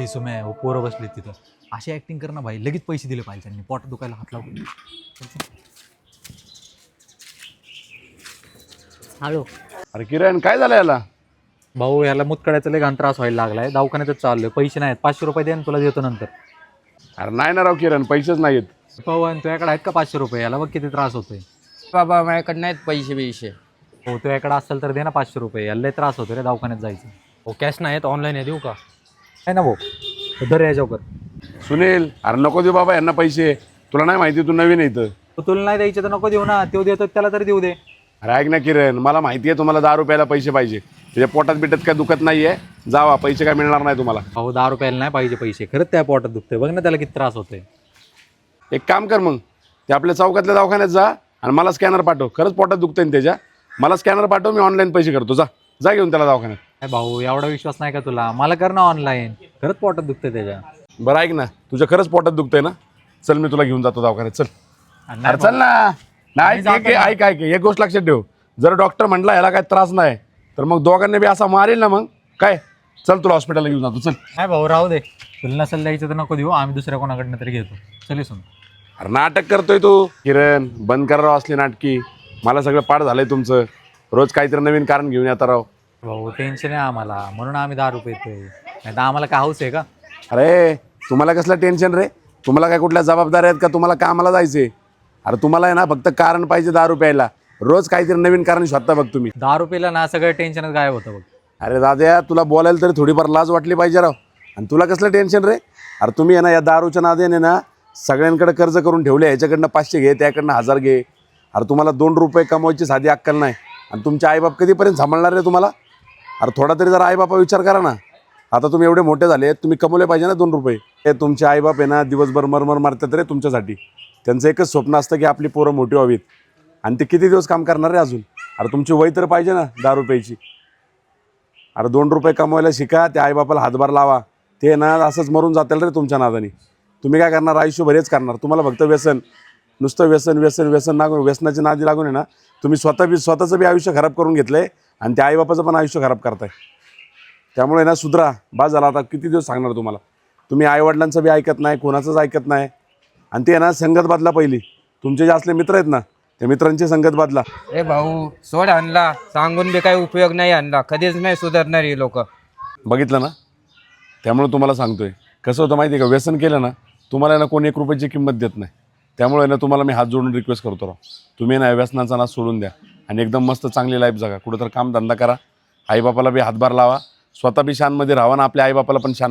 हे सुम्या हो पोरं बसले तिथं अशी ऍक्टिंग कर ना भाई, लगेच पैसे दिले पाहिजे त्यांनी, पोट दुखायला हात लावून. हॅलो. अरे किरण काय झालं याला? भाऊ याला मुतकड्याचा लय घाण त्रास व्हायला लागलाय, दवाखान्यातच चाललोय, पैसे नाहीत, 500 रुपये दे ना, तुला देतो नंतर. अरे नाही ना राव किरण, पैसेच नाहीत. पवन तुझ्याकडे आहेत का 500 रुपये? याला बघ किती त्रास होतोय. बाबा माझ्याकडे नाहीत पैसे बिशे. हो तुझ्याकडे असेल तर दे ना 500 रुपये, याला लय त्रास होतो रे दवाखान्यात जायचं. हो कॅश नाहीत, ऑनलाईन आहे, देऊ का? आहे ना भाऊ, धर याच्यावर. सुनील अरे नको देऊ बाबा यांना पैसे, तुला नाही माहिती तू नवीन आहे इथं. तुला नाही द्यायचे तर नको देऊ ना, तो देतो त्याला तरी देऊ दे. अरे ऐक ना किरण, मला माहिती आहे तुम्हाला 10 रुपयाला पैसे पाहिजे, त्याच्या पोटात बिटत काय दुखत नाहीये, जावा पैसे काय मिळणार नाही तुम्हाला. भाऊ 10 रुपयाला नाही पाहिजे पैसे, खरंच त्या पोटात दुखतंय, बघ ना त्याला किती त्रास होतोय. एक काम कर मग, ते आपल्या चौकातल्या दवाखान्यात जा आणि मला स्कॅनर पाठव, खरंच पोटात दुखतंय ना त्याच्या, मला स्कॅनर पाठव, मी ऑनलाईन पैसे करतो, जा जा घेऊन त्याला दवाखान्यात. काय भाऊ एवढा विश्वास नाही का तुला? मला कर ना ऑनलाईन, खरंच पोटात दुखतंय त्याच्या. बरं ऐक ना, तुझ्या खरंच पोटात दुखतंय ना, चल मी तुला घेऊन जातो दवाखान्यात, चल. आणि अरे चल ना. नाही ऐक ऐक एक गोष्ट लक्षात ठेव, जर डॉक्टर म्हटला याला काय त्रास नाही तर मग दोघांना बी असा मारेल ना, मग काय, चल तुला हॉस्पिटलला घेऊन जातो, चल. नाही भाऊ राहू दे, तुला नसेल द्यायचं तर नको देऊ, आम्ही दुसऱ्या कोणाकडनं तरी घेतो. चल सुन. अरे नाटक करतोय तू किरण, बंद करा राव असली नाटकी, मला सगळं पाठ झालंय तुमचं, रोज काहीतरी नवीन कारण घेऊन येता राव. भाऊ टेन्शन आहे आम्हाला, म्हणून आम्ही 10 रुपये येतोय, नाही तर आम्हाला काय हाऊस आहे का? अरे तुम्हाला कसलं टेन्शन रे, तुम्हाला काय कुठल्या जबाबदाऱ्या आहेत का, तुम्हाला कामाला जायचे? अरे तुम्हाला आहे ना फक्त कारण पाहिजे 10 रुपयाला, रोज काहीतरी नवीन कारण शोधता बघ तुम्ही. 10 रुपयाला ना सगळं टेन्शनच गायब होतं बघ. अरे दाद्या तुला बोलायला तरी थोडीफार लाज वाटली पाहिजे राव, आणि तुला कसलं टेन्शन रे? अरे तुम्ही आहे ना या दारूच्या नादेने ना सगळ्यांकडे कर्ज करून ठेवले, ह्याच्याकडनं 500 घे, त्याकडनं 1000 घे. अरे तुम्हाला 2 रुपये कमवायची साधी अक्कल नाही, आणि तुमचे आईबाप कधीपर्यंत सांभाळणार रे तुम्हाला? अरे थोडा तरी जरा आईबापा विचार करा ना, आता तुम्ही एवढे मोठे झाले, तुम्ही कमवले पाहिजे ना 2 रुपये. हे तुमचे आईबाप आहे ना दिवसभर मरमर मारतात रे तुमच्यासाठी, त्यांचं एकच स्वप्न असतं की आपली पोरं मोठी व्हावीत, आणि ते किती दिवस काम करणार रे अजून? अरे तुमची वय तर पाहिजे ना 10 रुपयाची. अरे 2 रुपये कमवायला शिका, त्या आईबापाला हातभार लावा, ते ना असंच मरून जातील रे तुमच्या नादानी. तुम्ही काय करणार, आयुष्यभर हेच करणार, तुम्हाला फक्त व्यसन, नुसतं व्यसन व्यसन व्यसन लागून, व्यसनाची नादी लागून आहे ना तुम्ही स्वतःचं बी आयुष्य खराब करून घेतलं आहे, आणि त्या आईबापाचं पण आयुष्य खराब करताय. त्यामुळे ना सुधरा, बाज झाला, आता किती दिवस सांगणार तुम्हाला? तुम्ही आईवडिलांचं बी ऐकत नाही, कोणाचंच ऐकत नाही, आणि ते ना संगत बदला पहिली, तुमचे जे असले मित्र आहेत ना त्या मित्रांची संगत बदला. ए भाऊ सोड, आणला सांगून बी काही उपयोग नाही, आणला कधीच नाही सुधारणार हे लोक. बघितलं ना, त्यामुळे तुम्हाला सांगतोय कसं होतं माहिती आहे का, व्यसन केलं ना तुम्हाला ना कोणी 1 रुपयाची किंमत देत नाही. त्यामुळे ना तुम्हाला मी हात जोडून रिक्वेस्ट करतो राव, तुम्ही ना व्यसनाचा नाश सोडून द्या, आणि एकदम मस्त चांगली लाईफ जगा, कुठं तर कामधंदा करा, आईबापाला बी हातभार लावा, स्वतः बी शानमध्ये राहा, आणि आपल्या आईबापाला पण शान